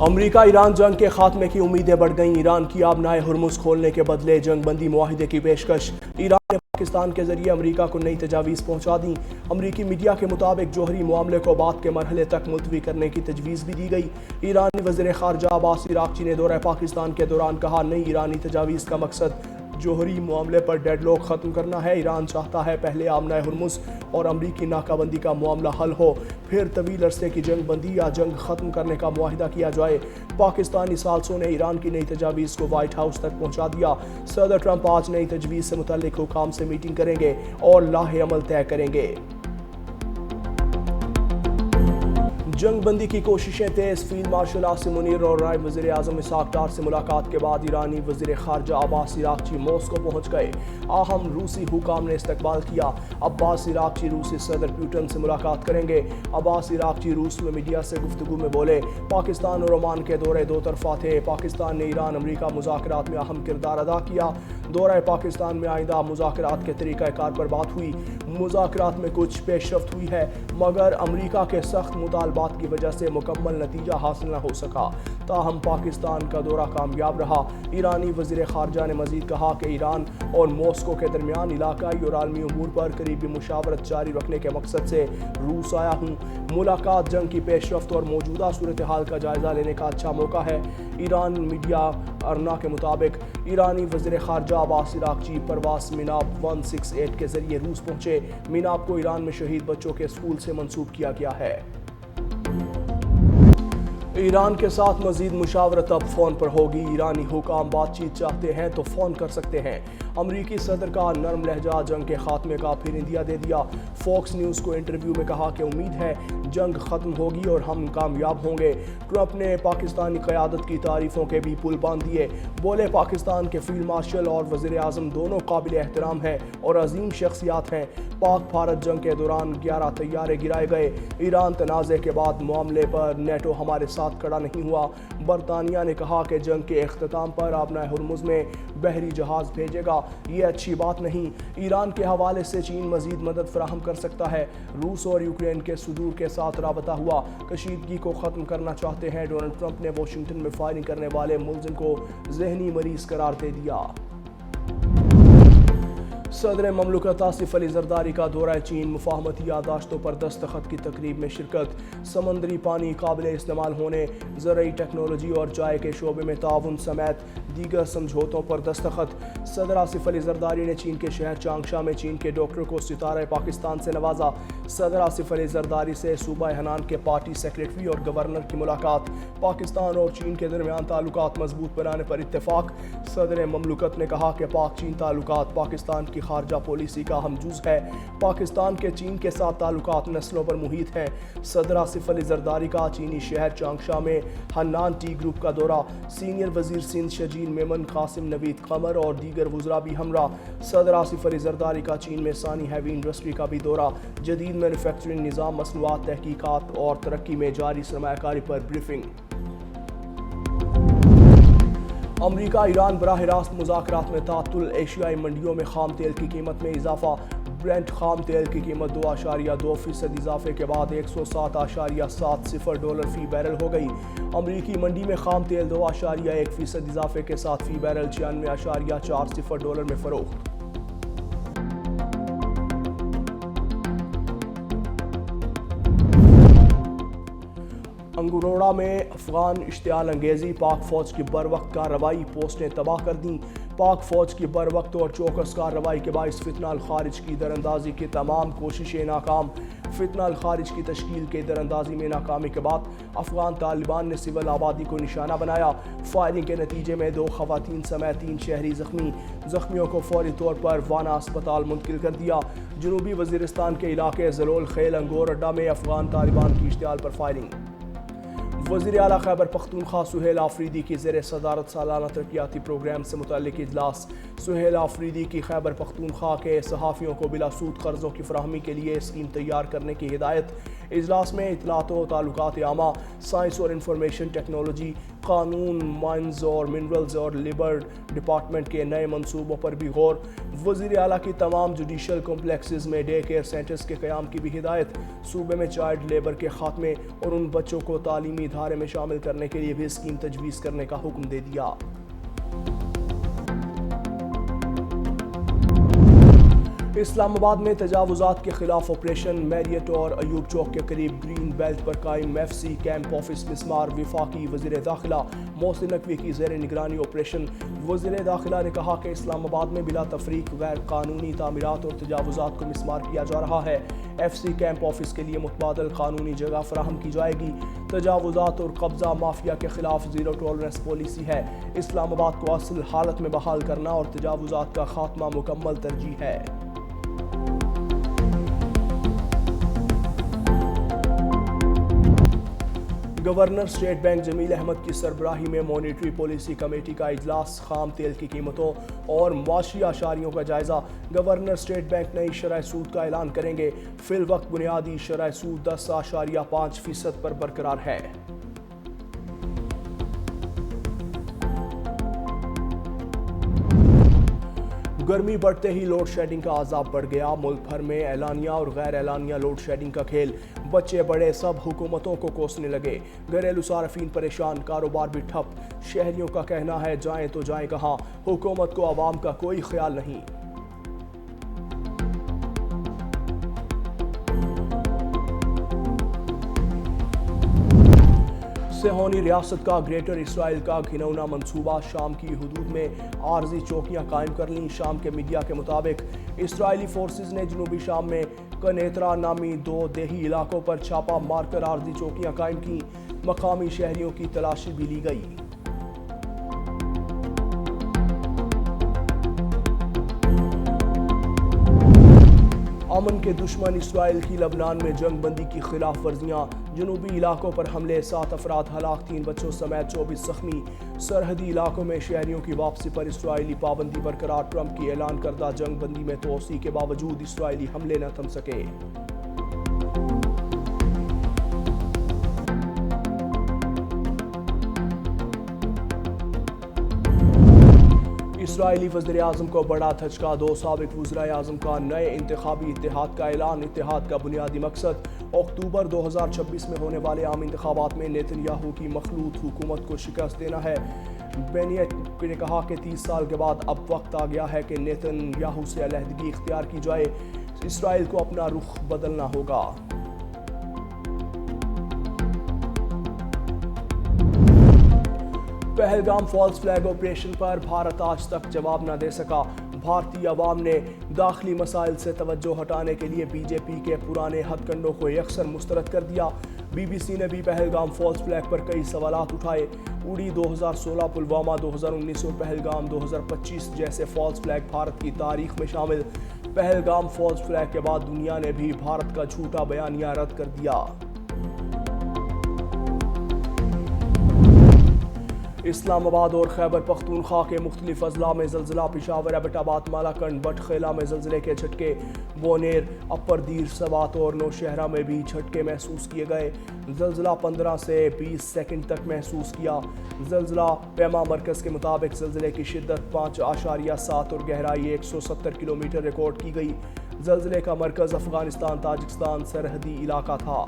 امریکہ ایران جنگ کے خاتمے کی امیدیں بڑھ گئیں۔ ایران کی آبنائے ہرمز کھولنے کے بدلے جنگ بندی معاہدے کی پیشکش۔ ایران نے پاکستان کے ذریعے امریکہ کو نئی تجاویز پہنچا دیں۔ امریکی میڈیا کے مطابق جوہری معاملے کو بعد کے مرحلے تک ملتوی کرنے کی تجویز بھی دی گئی۔ ایرانی وزیر خارجہ عباس عراقچی نے دورہ پاکستان کے دوران کہا، نئی ایرانی تجاویز کا مقصد جوہری معاملے پر ڈیڈ لاک ختم کرنا ہے۔ ایران چاہتا ہے پہلے آبنائے ہرمز اور امریکی ناکہ بندی کا معاملہ حل ہو، پھر طویل عرصے کی جنگ بندی یا جنگ ختم کرنے کا معاہدہ کیا جائے۔ پاکستانی ثالثوں نے ایران کی نئی تجاویز کو وائٹ ہاؤس تک پہنچا دیا۔ صدر ٹرمپ آج نئی تجویز سے متعلق حکام سے میٹنگ کریں گے اور لاہ عمل طے کریں گے۔ جنگ بندی کی کوششیں تیز۔ فیلڈ مارشل عاصم منیر اور نائب وزیر اعظم اسحاق ڈار سے ملاقات کے بعد ایرانی وزیر خارجہ عباس عراقچی موسکو پہنچ گئے۔ اہم روسی حکام نے استقبال کیا۔ عباس عراقچی روسی صدر پوٹن سے ملاقات کریں گے۔ عباس عراقچی روس میں میڈیا سے گفتگو میں بولے، پاکستان اور عمان کے دورے دو طرفہ تھے۔ پاکستان نے ایران امریکہ مذاکرات میں اہم کردار ادا کیا۔ دورہ پاکستان میں آئندہ مذاکرات کے طریقہ کار پر بات ہوئی۔ مذاکرات میں کچھ پیش رفت ہوئی ہے، مگر امریکہ کے سخت مطالبات کی وجہ سے مکمل نتیجہ حاصل نہ ہو سکا۔ تاہم پاکستان کا دورہ کامیاب رہا۔ ایرانی وزیر خارجہ نے مزید کہا کہ ایران اور ماسکو کے درمیان علاقائی اور عالمی امور پر قریبی مشاورت جاری رکھنے کے مقصد سے روس آیا ہوں۔ ملاقات جنگ کی پیش رفت اور موجودہ صورتحال کا جائزہ لینے کا اچھا موقع ہے۔ ایران میڈیا ارنا کے مطابق ایرانی وزیر خارجہ عباس عراقچی پرواز میناب 168 کے ذریعے روس پہنچے۔ میناب کو ایران میں شہید بچوں کے اسکول سے منسوب کیا گیا ہے۔ ایران کے ساتھ مزید مشاورت اب فون پر ہوگی۔ ایرانی حکام بات چیت چاہتے ہیں تو فون کر سکتے ہیں۔ امریکی صدر کا نرم لہجہ جنگ کے خاتمے کا پھر اندیا دے دیا۔ فوکس نیوز کو انٹرویو میں کہا کہ امید ہے جنگ ختم ہوگی اور ہم کامیاب ہوں گے۔ ٹرمپ نے پاکستانی قیادت کی تعریفوں کے بھی پل باندھ دیے۔ بولے، پاکستان کے فیلڈ مارشل اور وزیر اعظم دونوں قابل احترام ہیں اور عظیم شخصیات ہیں۔ پاک بھارت جنگ کے دوران 11 طیارے گرائے گئے۔ ایران تنازع کے بعد معاملے پر نیٹو ہمارے ساتھ کھڑا نہیں ہوا۔ برطانیہ نے کہا کہ جنگ کے اختتام پر آبنائے ہرمز میں بحری جہاز بھیجے گا، یہ اچھی بات نہیں۔ ایران کے حوالے سے چین مزید مدد فراہم کر سکتا ہے۔ روس اور یوکرین کے صدور کے ساتھ رابطہ ہوا، کشیدگی کو ختم کرنا چاہتے ہیں۔ ڈونلڈ ٹرمپ نے واشنگٹن میں فائرنگ کرنے والے ملزم کو ذہنی مریض قرار دے دیا۔ صدر مملکت آصف علی زرداری کا دورہ چین، مفاہمتی یادداشتوں پر دستخط کی تقریب میں شرکت۔ سمندری پانی قابل استعمال ہونے، زرعی ٹیکنالوجی اور چائے کے شعبے میں تعاون سمیت دیگر سمجھوتوں پر دستخط۔ صدر آصف علی زرداری نے چین کے شہر چانگشا میں چین کے ڈاکٹر کو ستارہ پاکستان سے نوازا۔ صدر آصف علی زرداری سے صوبہ ہنان کے پارٹی سیکریٹری اور گورنر کی ملاقات۔ پاکستان اور چین کے درمیان تعلقات مضبوط بنانے پر اتفاق۔ صدر مملکت نے کہا کہ پاک چین تعلقات پاکستان کی خارجہ پالیسی کا اہم جز ہے۔ پاکستان کے چین کے ساتھ تعلقات نسلوں پر محیط ہیں۔ صدر آصف علی زرداری کا چینی شہر چانگشا میں ہنان ٹی گروپ کا دورہ۔ سینئر وزیر سندھ شجیل میمن، قاسم نوید قمر اور دیگر وزراء بھی ہمراہ۔ صدر آصف علی زرداری کا چین میں ثانی ہیوی انڈسٹری کا بھی دورہ۔ جدید مینوفیکچرنگ نظام، مصنوعات، تحقیقات اور ترقی میں جاری سرمایہ کاری پر بریفنگ۔ امریکہ ایران براہ راست مذاکرات میں تعطل، ایشیائی منڈیوں میں خام تیل کی قیمت میں اضافہ۔ برنٹ خام تیل کی قیمت 2.2% اضافے کے بعد $107.70 فی بیرل ہو گئی۔ امریکی منڈی میں خام تیل 2.1% اضافے کے ساتھ فی بیرل $96.40 میں فروخت۔ انگوروڑا میں افغان اشتعال انگیزی، پاک فوج کی بروقت کارروائی، پوسٹیں تباہ کر دیں۔ پاک فوج کی بروقت اور چوکس کارروائی کے باعث فتنہ الخارج کی دراندازی کی تمام کوششیں ناکام۔ فتنہ الخارج کی تشکیل کے دراندازی میں ناکامی کے بعد افغان طالبان نے سول آبادی کو نشانہ بنایا۔ فائرنگ کے نتیجے میں 2 خواتین سمیت 3 شہری زخمی۔ زخمیوں کو فوری طور پر وانا اسپتال منتقل کر دیا۔ جنوبی وزیرستان کے علاقے ذلول خیل انگور اڈہ میں افغان طالبان کی اشتعال پر فائرنگ۔ وزیر اعلیٰ خیبر پختونخوا سہیل آفریدی کی زیر صدارت سالانہ ترقیاتی پروگرام سے متعلق اجلاس۔ سہیل آفریدی کی خیبر پختونخوا کے صحافیوں کو بلا سود قرضوں کی فراہمی کے لیے اسکیم تیار کرنے کی ہدایت۔ اجلاس میں اطلاعات و تعلقات عامہ، سائنس اور انفارمیشن ٹیکنالوجی، قانون، مائنز اور منرلز اور لیبر ڈپارٹمنٹ کے نئے منصوبوں پر بھی غور۔ وزیر اعلیٰ کی تمام جوڈیشل کمپلیکسز میں ڈے کیئر سینٹرز کے قیام کی بھی ہدایت۔ صوبے میں چائلڈ لیبر کے خاتمے اور ان بچوں کو تعلیمی ادارے میں شامل کرنے کے لیے بھی اسکیم تجویز کرنے کا حکم دے دیا۔ اسلام آباد میں تجاوزات کے خلاف آپریشن میریٹ اور ایوب چوک کے قریب گرین بیلٹ پر قائم ایف سی کیمپ آفس مسمار وفاقی وزیر داخلہ محسن نقوی کی زیر نگرانی آپریشن۔ وزیر داخلہ نے کہا کہ اسلام آباد میں بلا تفریق غیر قانونی تعمیرات اور تجاوزات کو مسمار کیا جا رہا ہے۔ ایف سی کیمپ آفس کے لیے متبادل قانونی جگہ فراہم کی جائے گی۔ تجاوزات اور قبضہ مافیا کے خلاف زیرو ٹالرنس پالیسی ہے۔ اسلام آباد کو اصل حالت میں بحال کرنا اور تجاوزات کا خاتمہ مکمل ترجیح ہے۔ گورنر اسٹیٹ بینک جمیل احمد کی سربراہی میں مانیٹری پالیسی کمیٹی کا اجلاس، خام تیل کی قیمتوں اور معاشی اشاریوں کا جائزہ۔ گورنر اسٹیٹ بینک نئی شرح سود کا اعلان کریں گے۔ فی الوقت بنیادی شرح سود 10.5% پر برقرار ہے۔ گرمی بڑھتے ہی لوڈ شیڈنگ کا عذاب بڑھ گیا۔ ملک بھر میں اعلانیہ اور غیر اعلانیہ لوڈ شیڈنگ کا کھیل، بچے بڑے سب حکومتوں کو کوسنے لگے۔ گھریلو صارفین پریشان، کاروبار بھی ٹھپ۔ شہریوں کا کہنا ہے جائیں تو جائیں کہاں، حکومت کو عوام کا کوئی خیال نہیں۔ سہونی ریاست کا گریٹر اسرائیل کا گھنونا منصوبہ، شام کی حدود میں عارضی چوکیاں قائم کر لیں۔ شام کے میڈیا کے مطابق اسرائیلی فورسز نے جنوبی شام میں کنیترا نامی 2 دیہی علاقوں پر چھاپا مار کر عارضی چوکیاں قائم کیں۔ مقامی شہریوں کی تلاشی بھی لی گئی۔ امن کے دشمن اسرائیل کی لبنان میں جنگ بندی کی خلاف ورزیاں، جنوبی علاقوں پر حملے، 7 افراد ہلاک، 3 بچوں سمیت 24 زخمی۔ سرحدی علاقوں میں شہریوں کی واپسی پر اسرائیلی پابندی برقرار، ٹرمپ کی اعلان کردہ جنگ بندی میں توسیع کے باوجود اسرائیلی حملے نہ تھم سکے۔ اسرائیلی وزیر اعظم کو بڑا دھچکا، 2 سابق وزرائے اعظم کا نئے انتخابی اتحاد کا اعلان۔ اتحاد کا بنیادی مقصد اکتوبر 2026 میں ہونے والے عام انتخابات میں نیتن یاہو کی مخلوط حکومت کو شکست دینا ہے۔ بینیٹ نے کہا کہ 30 سال کے بعد اب وقت آ گیا ہے کہ نیتن یاہو سے علیحدگی اختیار کی جائے۔ اسرائیل کو اپنا رخ بدلنا ہوگا۔ پہلگام فالس فلیگ آپریشن پر بھارت آج تک جواب نہ دے سکا۔ بھارتی عوام نے داخلی مسائل سے توجہ ہٹانے کے لیے بی جے پی کے پرانے ہتھ کنڈوں کو یکسر مسترد کر دیا۔ بی بی سی نے بھی پہلگام فالس فلیگ پر کئی سوالات اٹھائے۔ اڑی 2016، پلوامہ 2019 اور پہلگام 2025 جیسے فالس فلیگ بھارت کی تاریخ میں شامل۔ پہلگام فالس فلیگ کے بعد دنیا نے بھی بھارت کا جھوٹا بیانیہ رد کر دیا۔ اسلام آباد اور خیبر پختونخوا کے مختلف اضلاع میں زلزلہ، پشاور، ایبٹ آباد، مالاکنڈ، بٹ خیلہ میں زلزلے کے جھٹکے، بونیر، اپر دیر، سوات اور نوشہرہ میں بھی جھٹکے محسوس کیے گئے۔ زلزلہ 15 سے 20 سیکنڈ تک محسوس کیا۔ زلزلہ پیما مرکز کے مطابق زلزلے کی شدت 5.7 اور گہرائی 170 کلومیٹر ریکارڈ کی گئی۔ زلزلے کا مرکز افغانستان تاجکستان سرحدی علاقہ تھا۔